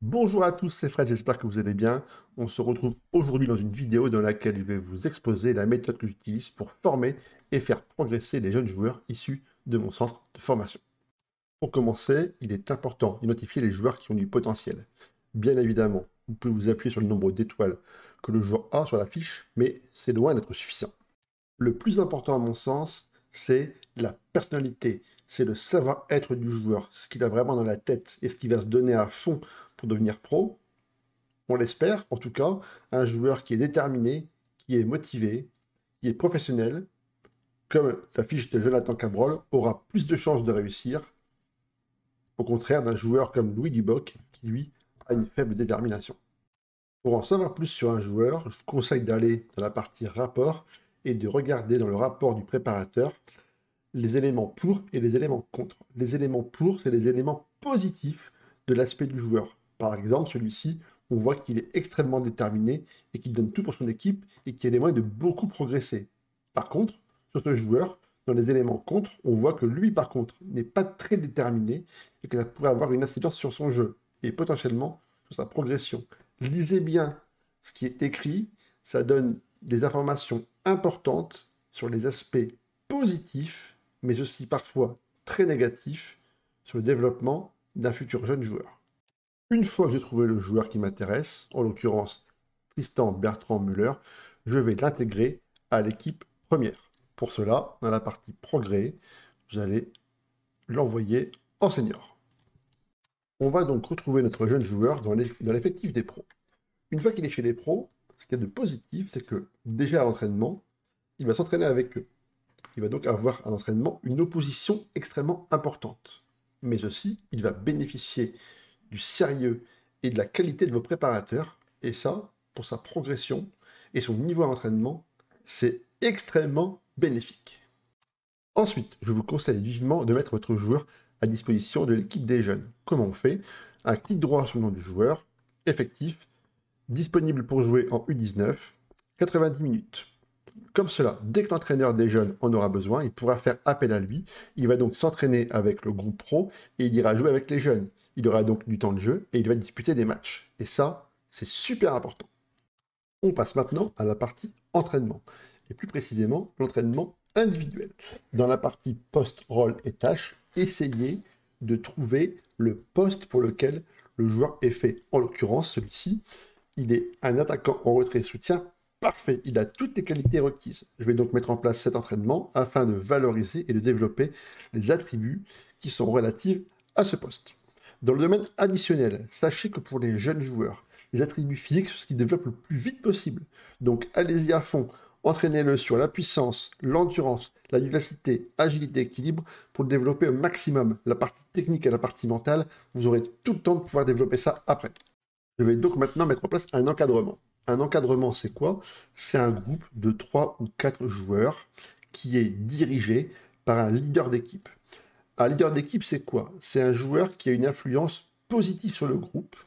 Bonjour à tous, c'est Fred, j'espère que vous allez bien. On se retrouve aujourd'hui dans une vidéo dans laquelle je vais vous exposer la méthode que j'utilise pour former et faire progresser les jeunes joueurs issus de mon centre de formation. Pour commencer, il est important d'identifier les joueurs qui ont du potentiel. Bien évidemment, vous pouvez vous appuyer sur le nombre d'étoiles que le joueur a sur la fiche, mais c'est loin d'être suffisant. Le plus important à mon sens, c'est la personnalité, c'est le savoir-être du joueur, ce qu'il a vraiment dans la tête et ce qu'il va se donner à fond pour devenir pro. On l'espère, en tout cas, un joueur qui est déterminé, qui est motivé, qui est professionnel, comme la fiche de Jonathan Cabrol, aura plus de chances de réussir, au contraire d'un joueur comme Louis Duboc, qui lui a une faible détermination. Pour en savoir plus sur un joueur, je vous conseille d'aller dans la partie rapport et de regarder dans le rapport du préparateur les éléments pour et les éléments contre. Les éléments pour, c'est les éléments positifs de l'aspect du joueur. Par exemple, celui-ci, on voit qu'il est extrêmement déterminé et qu'il donne tout pour son équipe et qu'il a les moyens de beaucoup progresser. Par contre, sur ce joueur, dans les éléments contre, on voit que lui, par contre, n'est pas très déterminé et que ça pourrait avoir une incidence sur son jeu et potentiellement sur sa progression. Lisez bien ce qui est écrit, ça donne des informations importantes sur les aspects positifs, mais aussi parfois très négatifs, sur le développement d'un futur jeune joueur. Une fois que j'ai trouvé le joueur qui m'intéresse, en l'occurrence Tristan Bertrand Müller, je vais l'intégrer à l'équipe première. Pour cela, dans la partie progrès, vous allez l'envoyer en senior. On va donc retrouver notre jeune joueur dans l'effectif des pros. Une fois qu'il est chez les pros, ce qu'il y a de positif, c'est que déjà à l'entraînement, il va s'entraîner avec eux. Il va donc avoir à l'entraînement une opposition extrêmement importante. Mais aussi, il va bénéficier du sérieux et de la qualité de vos préparateurs. Et ça, pour sa progression et son niveau à l'entraînement, c'est extrêmement bénéfique. Ensuite, je vous conseille vivement de mettre votre joueur à disposition de l'équipe des jeunes. Comment on fait? Un clic droit sur le nom du joueur, effectif, disponible pour jouer en U19, 90 minutes. Comme cela, dès que l'entraîneur des jeunes en aura besoin, il pourra faire appel à lui. Il va donc s'entraîner avec le groupe pro et il ira jouer avec les jeunes. Il aura donc du temps de jeu et il va disputer des matchs. Et ça, c'est super important. On passe maintenant à la partie entraînement, et plus précisément l'entraînement individuel. Dans la partie poste, rôle et tâches, essayez de trouver le poste pour lequel le joueur est fait. En l'occurrence, celui-ci, il est un attaquant en retrait et soutien parfait. Il a toutes les qualités requises. Je vais donc mettre en place cet entraînement afin de valoriser et de développer les attributs qui sont relatifs à ce poste. Dans le domaine additionnel, sachez que pour les jeunes joueurs, les attributs physiques sont ce qui développe le plus vite possible. Donc allez-y à fond, entraînez-le sur la puissance, l'endurance, la vivacité, agilité, équilibre pour le développer au maximum. La partie technique et la partie mentale, vous aurez tout le temps de pouvoir développer ça après. Je vais donc maintenant mettre en place un encadrement. Un encadrement, c'est quoi? C'est un groupe de 3 ou 4 joueurs qui est dirigé par un leader d'équipe. Un leader d'équipe, c'est quoi? C'est un joueur qui a une influence positive sur le groupe,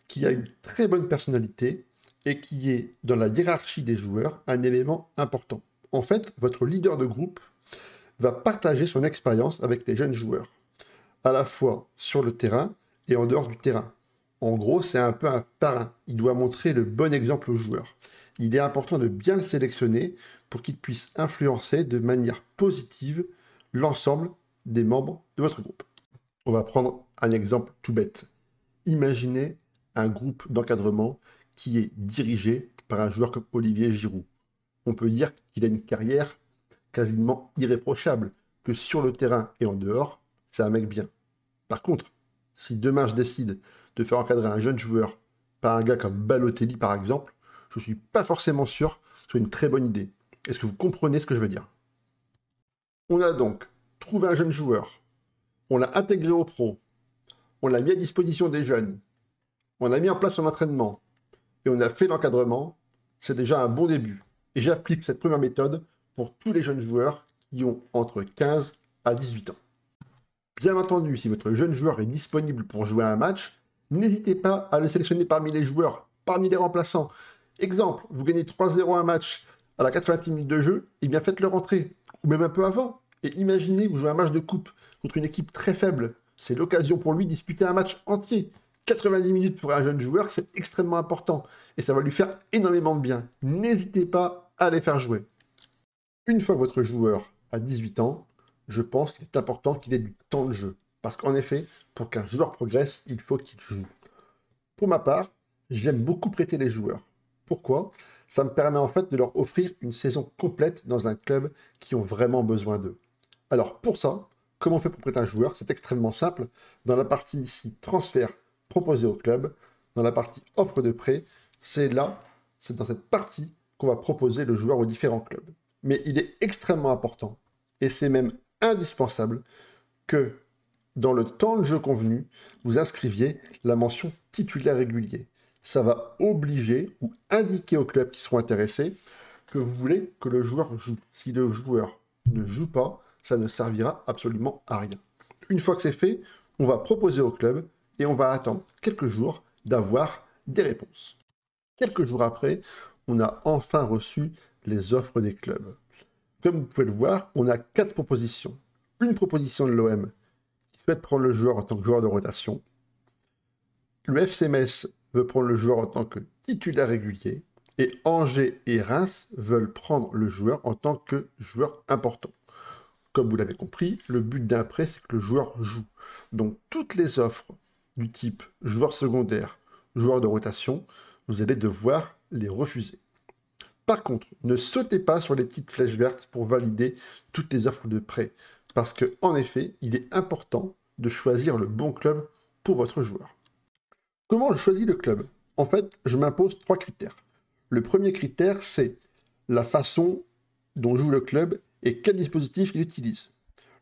qui a une très bonne personnalité et qui est, dans la hiérarchie des joueurs, un élément important. En fait, votre leader de groupe va partager son expérience avec les jeunes joueurs, à la fois sur le terrain et en dehors du terrain. En gros, c'est un peu un parrain. Il doit montrer le bon exemple aux joueurs. Il est important de bien le sélectionner pour qu'il puisse influencer de manière positive l'ensemble des membres de votre groupe. On va prendre un exemple tout bête. Imaginez un groupe d'encadrement qui est dirigé par un joueur comme Olivier Giroud. On peut dire qu'il a une carrière quasiment irréprochable, que sur le terrain et en dehors, c'est un mec bien. Par contre, si demain je décide de faire encadrer un jeune joueur par un gars comme Balotelli par exemple, je ne suis pas forcément sûr que ce soit une très bonne idée. Est-ce que vous comprenez ce que je veux dire? On a donc trouvé un jeune joueur, on l'a intégré au pro, on l'a mis à disposition des jeunes, on a mis en place son entraînement et on a fait l'encadrement, c'est déjà un bon début. Et j'applique cette première méthode pour tous les jeunes joueurs qui ont entre 15 à 18 ans. Bien entendu, si votre jeune joueur est disponible pour jouer à un match, n'hésitez pas à le sélectionner parmi les joueurs, parmi les remplaçants. Exemple, vous gagnez 3-0 un match à la 80e minute de jeu, et bien faites-le rentrer, ou même un peu avant. Et imaginez, vous jouez un match de coupe contre une équipe très faible. C'est l'occasion pour lui de disputer un match entier. 90 minutes pour un jeune joueur, c'est extrêmement important et ça va lui faire énormément de bien. N'hésitez pas à les faire jouer. Une fois que votre joueur a 18 ans, je pense qu'il est important qu'il ait du temps de jeu. Parce qu'en effet, pour qu'un joueur progresse, il faut qu'il joue. Pour ma part, j'aime beaucoup prêter les joueurs. Pourquoi? Ça me permet en fait de leur offrir une saison complète dans un club qui ont vraiment besoin d'eux. Alors pour ça, comment on fait pour prêter un joueur? C'est extrêmement simple. Dans la partie ici, transfert proposé au club, dans la partie offre de prêt, c'est dans cette partie qu'on va proposer le joueur aux différents clubs. Mais il est extrêmement important, et c'est même indispensable, que dans le temps de jeu convenu, vous inscriviez la mention titulaire régulier. Ça va obliger ou indiquer aux clubs qui seront intéressés que vous voulez que le joueur joue. Si le joueur ne joue pas, ça ne servira absolument à rien. Une fois que c'est fait, on va proposer au club et on va attendre quelques jours d'avoir des réponses. Quelques jours après, on a enfin reçu les offres des clubs. Comme vous pouvez le voir, on a 4 propositions. Une proposition de l'OM qui souhaite prendre le joueur en tant que joueur de rotation. Le FC Metz veut prendre le joueur en tant que titulaire régulier. Et Angers et Reims veulent prendre le joueur en tant que joueur important. Comme vous l'avez compris, le but d'un prêt, c'est que le joueur joue. Donc toutes les offres du type joueur secondaire, joueur de rotation, vous allez devoir les refuser. Par contre, ne sautez pas sur les petites flèches vertes pour valider toutes les offres de prêt, parce qu'en effet, il est important de choisir le bon club pour votre joueur. Comment je choisis le club? En fait, je m'impose 3 critères. Le premier critère, c'est la façon dont joue le club et quel dispositif il utilise.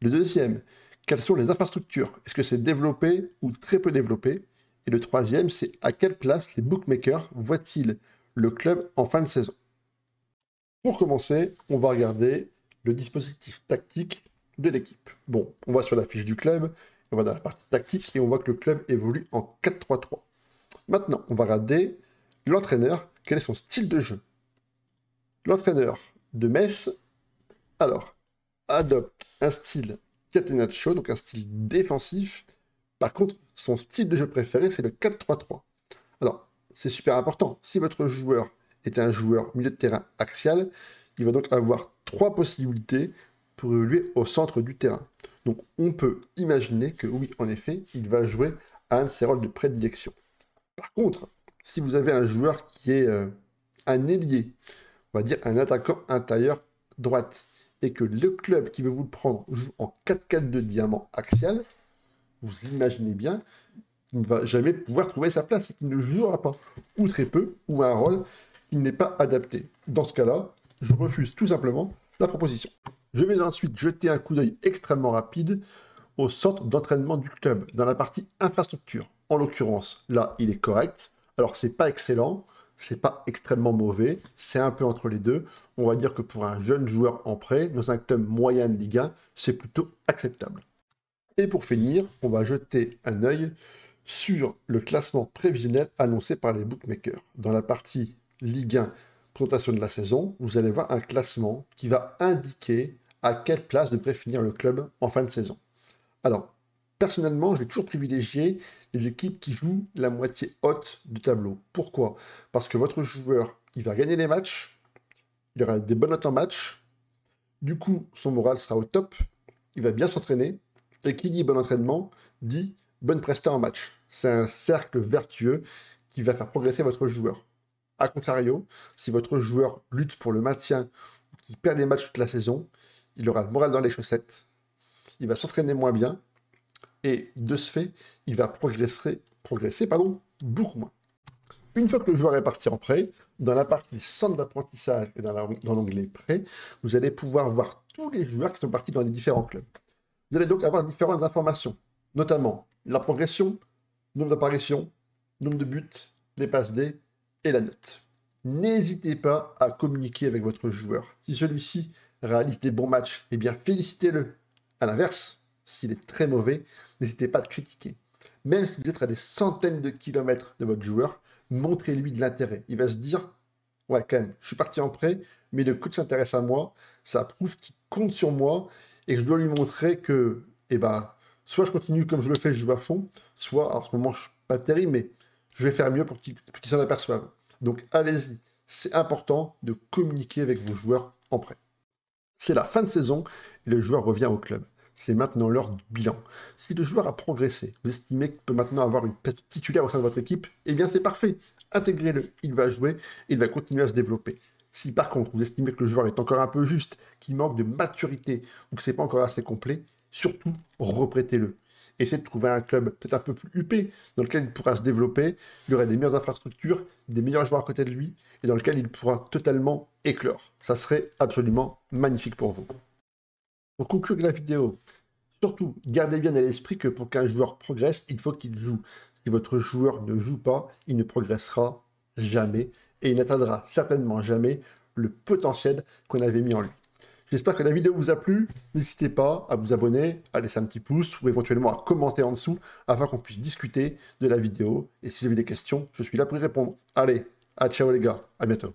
Le deuxième, quelles sont les infrastructures? Est-ce que c'est développé ou très peu développé? Et le troisième, c'est à quelle place les bookmakers voient-ils le club en fin de saison? Pour commencer, on va regarder le dispositif tactique de l'équipe. Bon, on va sur la fiche du club, on va dans la partie tactique et on voit que le club évolue en 4-3-3. Maintenant, on va regarder l'entraîneur, quel est son style de jeu. L'entraîneur de Metz, alors, adopte un style catenaccio, donc un style défensif. Par contre, son style de jeu préféré, c'est le 4-3-3. Alors, c'est super important. Si votre joueur est un joueur milieu de terrain axial, il va donc avoir 3 possibilités pour évoluer au centre du terrain. Donc, on peut imaginer que oui, en effet, il va jouer à un de ses rôles de prédilection. Par contre, si vous avez un joueur qui est un ailier, on va dire un attaquant intérieur droite, et que le club qui veut vous le prendre joue en 4-4-2 diamant axial, vous imaginez bien qu'il ne va jamais pouvoir trouver sa place et qu'il ne jouera pas, ou très peu, ou un rôle qui n'est pas adapté. Dans ce cas-là, je refuse tout simplement la proposition. Je vais ensuite jeter un coup d'œil extrêmement rapide au centre d'entraînement du club, dans la partie infrastructure. En l'occurrence, là, il est correct. Alors, c'est pas excellent, c'est pas extrêmement mauvais, c'est un peu entre les deux. On va dire que pour un jeune joueur en prêt, dans un club moyen de Ligue 1, c'est plutôt acceptable. Et pour finir, on va jeter un œil sur le classement prévisionnel annoncé par les bookmakers. Dans la partie Ligue 1, présentation de la saison, vous allez voir un classement qui va indiquer à quelle place devrait finir le club en fin de saison. Alors, personnellement, je vais toujours privilégier les équipes qui jouent la moitié haute du tableau. Pourquoi? Parce que votre joueur, il va gagner les matchs, il aura des bonnes notes en match, du coup, son moral sera au top, il va bien s'entraîner, et qui dit bon entraînement, dit bonne presta en match. C'est un cercle vertueux qui va faire progresser votre joueur. A contrario, si votre joueur lutte pour le maintien, ou qu'il perd des matchs toute la saison, il aura le moral dans les chaussettes, il va s'entraîner moins bien, et de ce fait, il va progresser beaucoup moins. Une fois que le joueur est parti en prêt, dans la partie centre d'apprentissage et dans l'onglet prêt, vous allez pouvoir voir tous les joueurs qui sont partis dans les différents clubs. Vous allez donc avoir différentes informations, notamment la progression, nombre d'apparitions, nombre de buts, les passes D et la note. N'hésitez pas à communiquer avec votre joueur. Si celui-ci réalise des bons matchs, eh bien félicitez-le. À l'inverse, s'il est très mauvais, n'hésitez pas à le critiquer. Même si vous êtes à des centaines de kilomètres de votre joueur, montrez-lui de l'intérêt. Il va se dire, ouais quand même, je suis parti en prêt, mais le coach s'intéresse à moi, ça prouve qu'il compte sur moi, et que je dois lui montrer que, soit je continue comme je le fais, je joue à fond, soit, alors en ce moment je suis pas terrible, mais je vais faire mieux pour qu'ils s'en aperçoivent. Donc allez-y, c'est important de communiquer avec vos joueurs en prêt. C'est la fin de saison et le joueur revient au club. C'est maintenant l'heure du bilan. Si le joueur a progressé, vous estimez qu'il peut maintenant avoir une place titulaire au sein de votre équipe, eh bien c'est parfait. Intégrez-le, il va jouer et il va continuer à se développer. Si par contre vous estimez que le joueur est encore un peu juste, qu'il manque de maturité ou que c'est pas encore assez complet, surtout reprêtez-le. Essayez de trouver un club peut-être un peu plus huppé, dans lequel il pourra se développer, il y aurait des meilleures infrastructures, des meilleurs joueurs à côté de lui, et dans lequel il pourra totalement éclore. Ça serait absolument magnifique pour vous. Pour conclure la vidéo, surtout, gardez bien à l'esprit que pour qu'un joueur progresse, il faut qu'il joue. Si votre joueur ne joue pas, il ne progressera jamais, et il n'atteindra certainement jamais le potentiel qu'on avait mis en lui. J'espère que la vidéo vous a plu. N'hésitez pas à vous abonner, à laisser un petit pouce ou éventuellement à commenter en dessous afin qu'on puisse discuter de la vidéo. Et si vous avez des questions, je suis là pour y répondre. Allez, à ciao les gars, à bientôt.